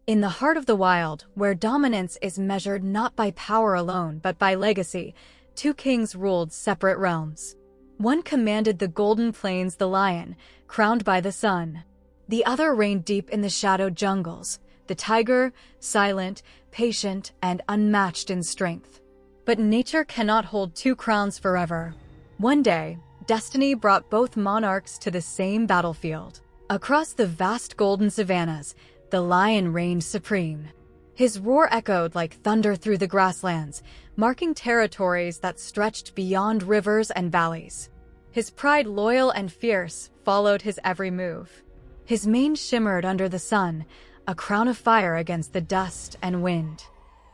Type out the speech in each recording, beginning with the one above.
In the heart of the wild, where dominance is measured not by power alone but by legacy, two kings ruled separate realms. One commanded the golden plains, the lion, crowned by the sun. The other reigned deep in the shadowed jungles, the tiger, silent, patient, and unmatched in strength. But nature cannot hold two crowns forever. One day, destiny brought both monarchs to the same battlefield. Across the vast golden savannas, the lion reigned supreme. His roar echoed like thunder through the grasslands, marking territories that stretched beyond rivers and valleys. His pride, loyal and fierce, followed his every move. His mane shimmered under the sun, a crown of fire against the dust and wind.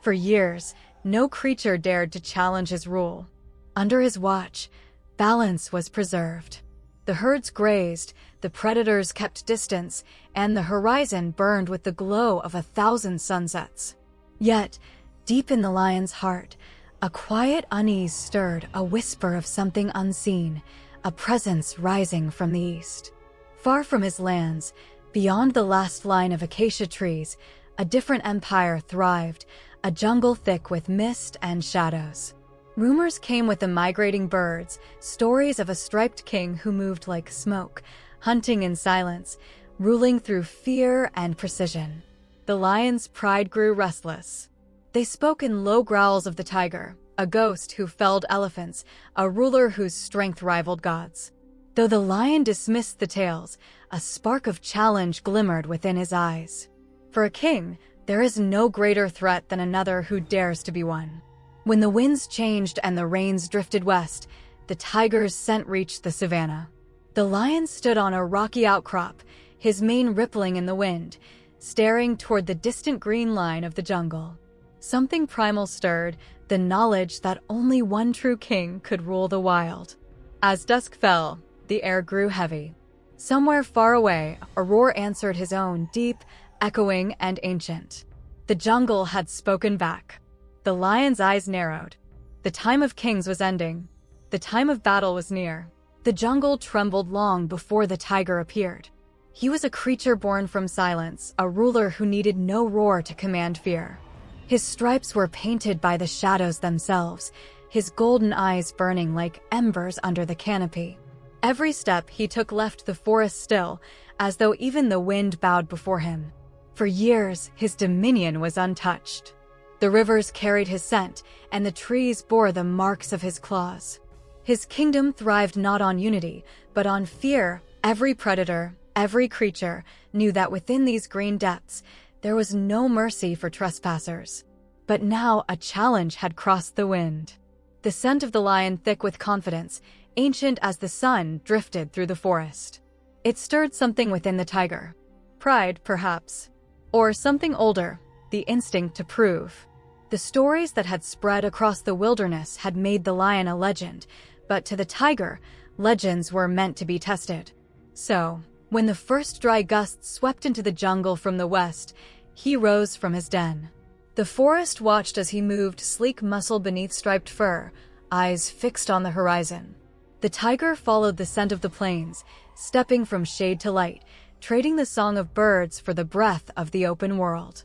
For years, no creature dared to challenge his rule. Under his watch, balance was preserved. The herds grazed, the predators kept distance, and the horizon burned with the glow of 1,000 sunsets. Yet, deep in the lion's heart, a quiet unease stirred, a whisper of something unseen, a presence rising from the east. Far from his lands, beyond the last line of acacia trees, a different empire thrived, a jungle thick with mist and shadows. Rumors came with the migrating birds, stories of a striped king who moved like smoke, hunting in silence, ruling through fear and precision. The lion's pride grew restless. They spoke in low growls of the tiger, a ghost who felled elephants, a ruler whose strength rivaled gods. Though the lion dismissed the tales, a spark of challenge glimmered within his eyes. For a king, there is no greater threat than another who dares to be one. When the winds changed and the rains drifted west, the tiger's scent reached the savanna. The lion stood on a rocky outcrop, his mane rippling in the wind, staring toward the distant green line of the jungle. Something primal stirred, the knowledge that only one true king could rule the wild. As dusk fell, the air grew heavy. Somewhere far away, a roar answered his own, deep, echoing, and ancient. The jungle had spoken back. The lion's eyes narrowed. The time of kings was ending. The time of battle was near. The jungle trembled long before the tiger appeared. He was a creature born from silence, a ruler who needed no roar to command fear. His stripes were painted by the shadows themselves, his golden eyes burning like embers under the canopy. Every step he took left the forest still, as though even the wind bowed before him. For years, his dominion was untouched. The rivers carried his scent, and the trees bore the marks of his claws. His kingdom thrived not on unity, but on fear. Every predator, every creature, knew that within these green depths, there was no mercy for trespassers. But now a challenge had crossed the wind. The scent of the lion, thick with confidence, ancient as the sun, drifted through the forest. It stirred something within the tiger. Pride, perhaps. Or something older, the instinct to prove. The stories that had spread across the wilderness had made the lion a legend, but to the tiger, legends were meant to be tested. So, when the first dry gusts swept into the jungle from the west, he rose from his den. The forest watched as he moved, sleek muscle beneath striped fur, eyes fixed on the horizon. The tiger followed the scent of the plains, stepping from shade to light, trading the song of birds for the breath of the open world.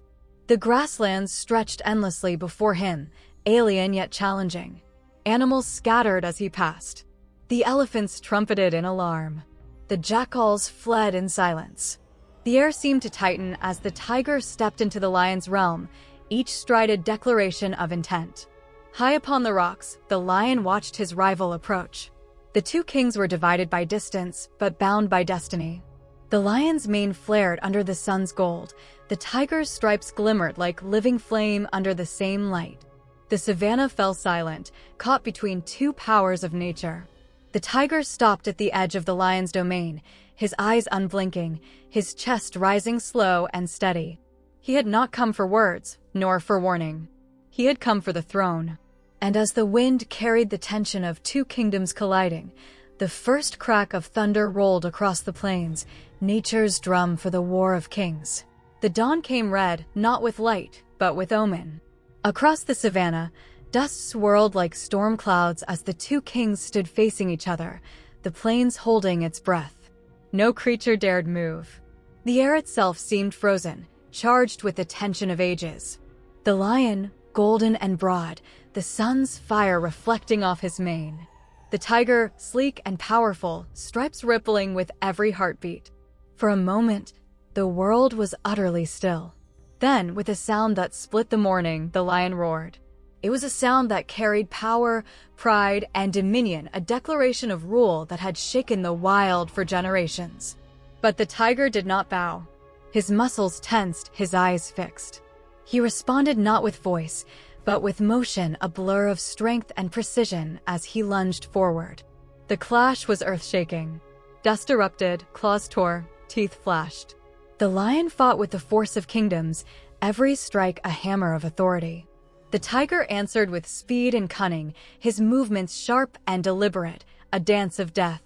The grasslands stretched endlessly before him, alien yet challenging. Animals scattered as he passed. The elephants trumpeted in alarm. The jackals fled in silence. The air seemed to tighten as the tiger stepped into the lion's realm, each stride a declaration of intent. High upon the rocks, the lion watched his rival approach. The two kings were divided by distance, but bound by destiny. The lion's mane flared under the sun's gold. The tiger's stripes glimmered like living flame under the same light. The savanna fell silent, caught between two powers of nature. The tiger stopped at the edge of the lion's domain, his eyes unblinking, his chest rising slow and steady. He had not come for words, nor for warning. He had come for the throne. And as the wind carried the tension of two kingdoms colliding, the first crack of thunder rolled across the plains, nature's drum for the war of kings. The dawn came red, not with light, but with omen. Across the savanna, dust swirled like storm clouds as the two kings stood facing each other, the plains holding its breath. No creature dared move. The air itself seemed frozen, charged with the tension of ages. The lion, golden and broad, the sun's fire reflecting off his mane. The tiger, sleek and powerful, stripes rippling with every heartbeat. For a moment, the world was utterly still. Then, with a sound that split the morning, the lion roared. It was a sound that carried power, pride, and dominion, a declaration of rule that had shaken the wild for generations. But the tiger did not bow. His muscles tensed, his eyes fixed. He responded not with voice, but with motion, a blur of strength and precision as he lunged forward. The clash was earth-shaking. Dust erupted, claws tore, teeth flashed. The lion fought with the force of kingdoms, every strike a hammer of authority. The tiger answered with speed and cunning, his movements sharp and deliberate, a dance of death.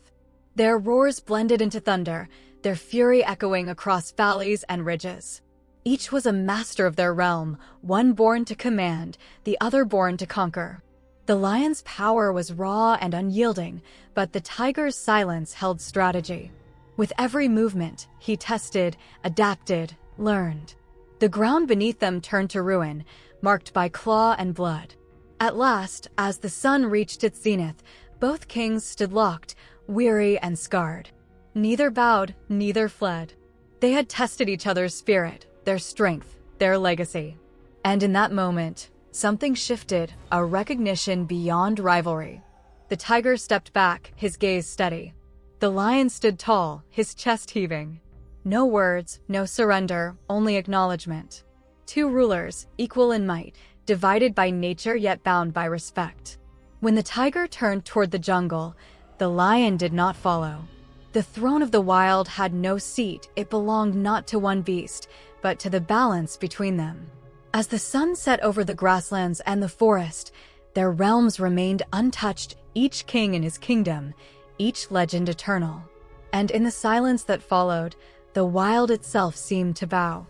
Their roars blended into thunder, their fury echoing across valleys and ridges. Each was a master of their realm, one born to command, the other born to conquer. The lion's power was raw and unyielding, but the tiger's silence held strategy. With every movement, he tested, adapted, learned. The ground beneath them turned to ruin, marked by claw and blood. At last, as the sun reached its zenith, both kings stood locked, weary and scarred. Neither bowed, neither fled. They had tested each other's spirit, their strength, their legacy. And in that moment, something shifted, a recognition beyond rivalry. The tiger stepped back, his gaze steady. The lion stood tall, his chest heaving. No words, no surrender, only acknowledgement. Two rulers, equal in might, divided by nature yet bound by respect. When the tiger turned toward the jungle, the lion did not follow. The throne of the wild had no seat, it belonged not to one beast, but to the balance between them. As the sun set over the grasslands and the forest, their realms remained untouched, each king in his kingdom, each legend eternal. And in the silence that followed, the wild itself seemed to bow.